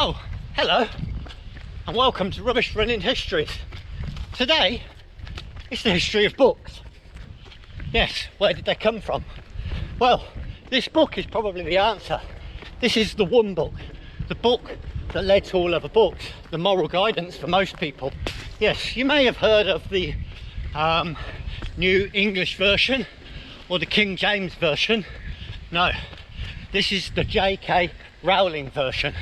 Oh, hello, and welcome to Rubbish Running Histories. Today, it's the history of books. Yes, where did they come from? Well, this book is probably the answer. This is the one book, the book that led to all other books, the moral guidance for most people. Yes, you may have heard of the New English version or the King James version. No, this is the J.K. Rowling version.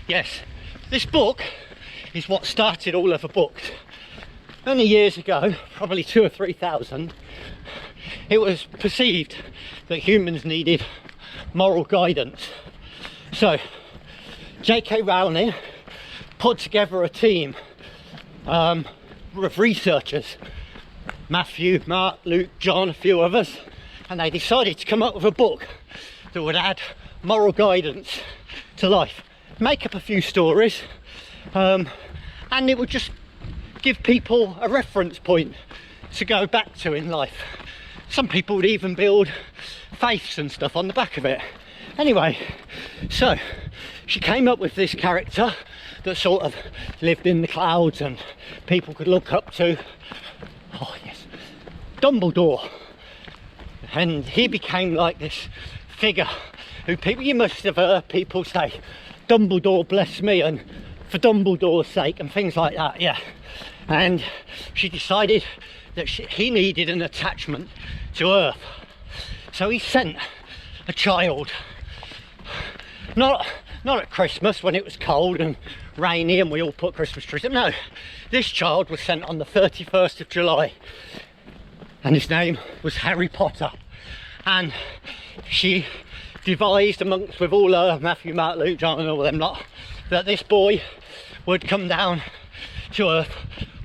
Yes, this book is what started all other books. Many years ago, probably 2,000 or 3,000, it was perceived that humans needed moral guidance. So, J.K. Rowling put together a team of researchers, Matthew, Mark, Luke, John, a few others, and they decided to come up with a book that would add moral guidance to life. Make up a few stories, and it would just give people a reference point to go back to in life. Some people would even build faiths and stuff on the back of it. Anyway, so she came up with this character that sort of lived in the clouds and people could look up to. Oh yes, Dumbledore. And he became like this figure who people, you must have heard people say, Dumbledore bless me, and for Dumbledore's sake, and things like that, yeah. And she decided that he needed an attachment to Earth. So he sent a child, not at Christmas when it was cold and rainy and we all put Christmas trees up. No, this child was sent on the 31st of July and his name was Harry Potter. And she devised amongst with all Matthew, Mark, Luke, John and all them lot, that this boy would come down to Earth,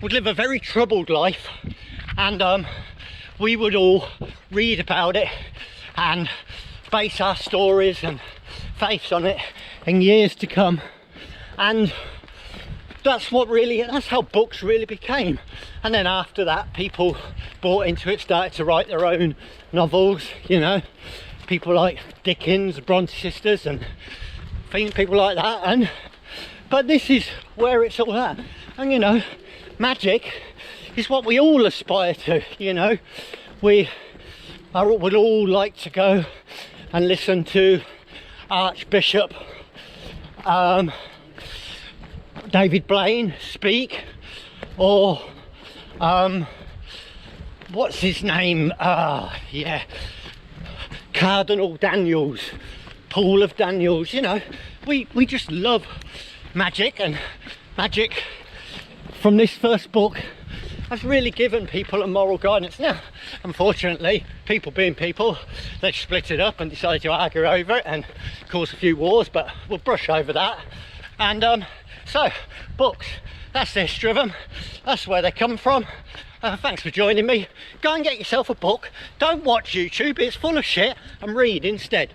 would live a very troubled life, and we would all read about it and base our stories and faiths on it in years to come. And that's how books really became. And then after that, people bought into it, started to write their own novels, you know, people like Dickens, the Bronte sisters and people like that. But this is where it's all at. And you know, magic is what we all aspire to, you know. Would all like to go and listen to Archbishop David Blaine speak, or what's his name, yeah, Cardinal Daniels, Paul of Daniels. You know, we just love magic, and magic from this first book has really given people a moral guidance. Now, unfortunately, people being people, they split it up and decided to argue over it and cause a few wars, but we'll brush over that. And so, books, that's the history of them, that's where they come from. Thanks for joining me. Go and get yourself a book. Don't watch YouTube, it's full of shit, and read instead.